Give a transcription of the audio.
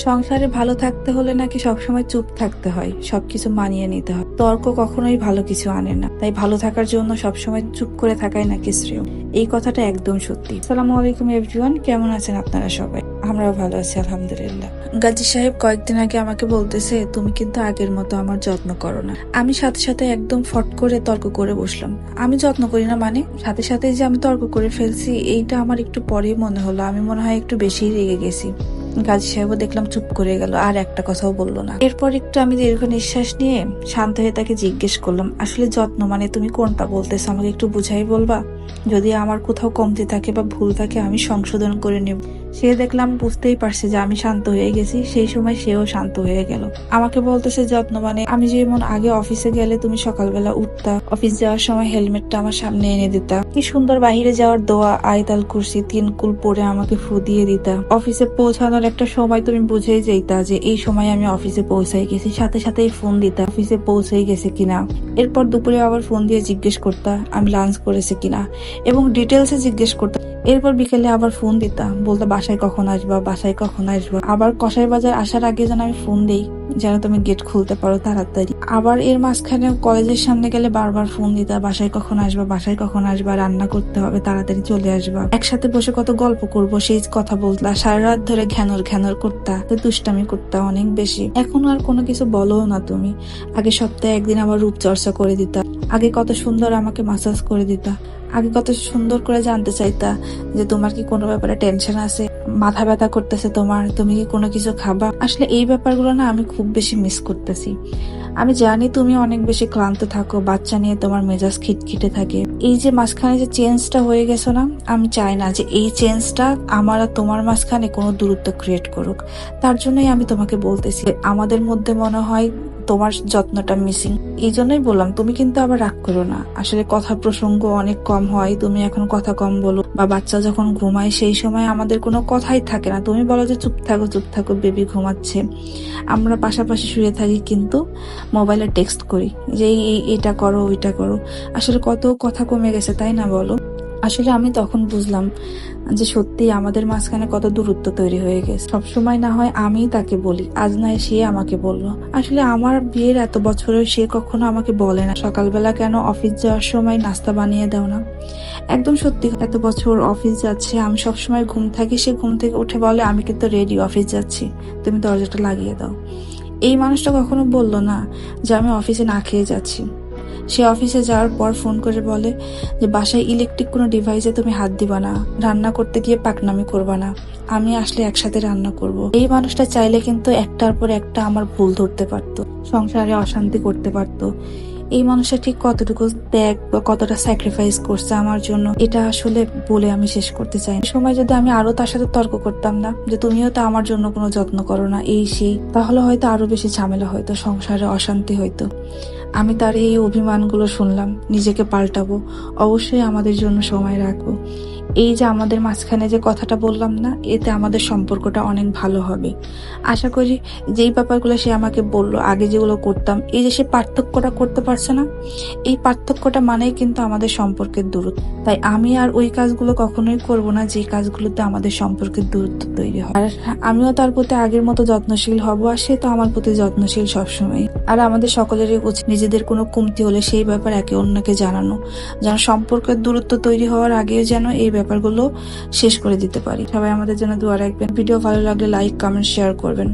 সংসারে ভালো থাকতে হলে নাকি সবসময় চুপ থাকতে হয়, সবকিছু মানিয়ে নিতে হয়। তর্ক কখনোই ভালো কিছু আনে না। তাই ভালো থাকার জন্য সবসময় চুপ করে থাকাই নাকি শ্রেয়। এই কথাটা একদম সত্যি। আসসালামু আলাইকুম এভরিওয়ান, কেমন আছেন আপনারা সবাই? আমরাও ভালো আছি আলহামদুলিল্লাহ। গাজী সাহেব কয়েকদিন আগে আমাকে বলতেছে, তুমি কিন্তু আগের মতো আমার যত্ন করো না। আমি সাথে সাথে একদম ফট করে তর্ক করে বসলাম। আমি যত্ন করি না মানে? সাথে সাথে যে আমি তর্ক করে ফেলছি, এইটা আমার একটু পরেই মনে হলো আমি মনে হয় একটু বেশিই রেগে গেছি। গাজী সাহেবও দেখলাম চুপ করে গেল, আর একটা কথাও বললো না। এরপর একটু আমি দীর্ঘ নিঃশ্বাস নিয়ে শান্ত হয়ে তাকে জিজ্ঞেস করলাম, আসলে যত্ন মানে তুমি কোনটা বলতেছো, আমাকে একটু বুঝাই বলবা? যদি আমার কোথাও কমতি থাকে বা ভুল থাকে আমি সংশোধন করে নেব। সে দেখলাম বুঝতেই পারছে যে আমি শান্ত হয়ে গেছি। সেই সময় সেও শান্ত হয়ে গেল। আমাকে বলতেছে যত্ন মানে আমি যেমন আগে অফিসে গেলে তুমি সকালবেলা উঠতা, অফিস যাওয়ার সময় হেলমেটটা আমার সামনে এনে দিতা, কি সুন্দর বাহিরে যাওয়ার দোয়া আয়তাল কুরসি 3 কুল পরে আমাকে ফু দিয়ে দিতা, অফিসে পৌঁছানোর একটা সময় তুমি বুঝেই যাইতা যে এই সময় আমি অফিসে পৌঁছাই গেছি, সাথে সাথেই ফোন দিতা অফিসে পৌঁছেই গেছে কিনা। এরপর দুপুরে আবার ফোন দিয়ে জিজ্ঞেস করতা আমি লাঞ্চ করেছি কিনা এবং ডিটেলসে জিজ্ঞেস করতা। এরপর বিকেলে আবার ফোন দিতা, বলতো বাসায় কখন আসবা, বাসায় কখন আসবা। আবার কসাই বাজার আসার আগে যেন আমি ফোন দেই যেন তুমি গেট খুলতে পারো তাড়াতাড়ি। আবার এর মাঝখানে কলেজের সামনে গেলে বারবার ফোন দিতা, বাসায় কখন আসবা, বাসায় কখন আসবা, রান্না করতে হবে, তাড়াতাড়ি চলে আসবা, একসাথে বসে কত গল্প করব সেই কথা বলতা। সারা রাত ধরে ঘ্যানর ঘ্যানর করতা, দুষ্টামি করতা অনেক বেশি। এখন আর কোনো কিছু বলো না তুমি। আগে সপ্তাহে একদিন আমার রূপচর্চা করে দিতা, আগে কত সুন্দর আমাকে মাসাজ করে দিতা, আগে কত সুন্দর করে জানতে চাইতা যে তোমার কি কোনো ব্যাপারে টেনশন আছে, মাথা ব্যথা করতেছে তোমার, তুমি কি কোনো কিছু খাবা। আসলে এই ব্যাপারগুলো না আমি খুব বেশি মিস করতেছি। আমি জানি তুমি অনেক বেশি ক্লান্ত থাকো, বাচ্চা নিয়ে তোমার মেজাজ খিটখিটে থাকে। এই যে মাঝখানে যে চেঞ্জটা হয়ে গেছো না, আমি চাই না যে এই চেঞ্জটা আমার আর তোমার মাঝখানে কোনো দূরত্ব ক্রিয়েট করুক। তার জন্যই আমি তোমাকে বলতেছি আমাদের মধ্যে মনে হয় তোমার যত্নটা মিসিং। এই জন্যই বললাম, তুমি কিন্তু আবার রাগ করো না। আসলে কথা প্রসঙ্গ অনেক কম হয়, তুমি এখন কথা কম বলো, বা বাচ্চা যখন ঘুমায় সেই সময় আমাদের কোনো কথাই থাকে না। তুমি বলো যে চুপ থাকো বেবি ঘুমাচ্ছে, আমরা পাশাপাশি শুয়ে থাকি কিন্তু মোবাইলে টেক্সট করি যে এটা করো ওইটা করো। আসলে কত কথা কমে গেছে তাই না বলো? আসলে আমি তখন বুঝলাম যে সত্যি আমাদের মাঝখানে কত দূরত্ব তৈরি হয়ে গেছে। সবসময় না হয় আমি তাকে বলি, আজ নয় সে আমাকে বললো। আসলে আমার বিয়ের এত বছরেও সে কখনো আমাকে বলে না সকালবেলা কেন অফিস যাওয়ার সময় নাস্তা বানিয়ে দাও না। একদম সত্যি, এত বছর অফিস যাচ্ছে, আমি সবসময় ঘুম থাকি, সে ঘুম থেকে উঠে বলে আমি কিন্তু রেডি অফিস যাচ্ছি, তুমি দরজাটা লাগিয়ে দাও। এই মানুষটা কখনো বললো না যে আমি অফিসে না খেয়ে যাচ্ছি। সে অফিসে যাওয়ার পর ফোন করে বলে যে বাসায় ইলেকট্রিক কোনো ডিভাইসে তুমি হাত দিবা না, রান্না করতে গিয়ে পাকনামি করবা না, আমি আসলে একসাথে রান্না করব। এই মানুষটা চাইলে কিন্তু একটার পর একটা আমার ভুল ধরতে পারতো, সংসারে অশান্তি করতে পারতো। এই মানুষটা ঠিক কতটুকু ত্যাগ বা কতটা স্যাক্রিফাইস করছে আমার জন্য, এটা আসলে বলে আমি শেষ করতে চাই। সময় যদি আমি আরো তার সাথে তর্ক করতাম না যে তুমিও তো আমার জন্য কোনো যত্ন করো না এই সেই, তাহলে হয়তো আরো বেশি ঝামেলা হয়তো, সংসারে অশান্তি হয়তো। আমি তার এই অভিমানগুলো শুনলাম, নিজেকে পাল্টাবো, অবশ্যই আমাদের জন্য সময় রাখবো। এই যে আমাদের মাঝখানে যে কথাটা বললাম না, এতে আমাদের সম্পর্কটা অনেক ভালো হবে। আশা করি যেই ব্যাপারগুলো সে আমাকে বললো আগে যেগুলো করতাম, এই যে সে পার্থক্যটা করতে পারছে না, এই পার্থক্যটা মানেই কিন্তু আমাদের সম্পর্কের দূরত্ব। তাই আমি আর ওই কাজগুলো কখনোই করব না যে কাজগুলোতে আমাদের সম্পর্কের দূরত্ব তৈরি হয়। আর আমিও তার প্রতি আগের মতো যত্নশীল হব, আর সে তো আমার প্রতি যত্নশীল সবসময়। আর আমাদের সকলেরই উচিত নিজেদের কোনো কমতি হলে সেই ব্যাপার একে অন্যকে জানানো, যেন সম্পর্কের দূরত্ব তৈরি হওয়ার আগেও যেন এই ব্যাপারগুলো শেষ করে দিতে পারি। সবাই আমাদের জন্য দোয়া রাখবেন। ভিডিও ভালো লাগলে লাইক কমেন্ট শেয়ার করবেন।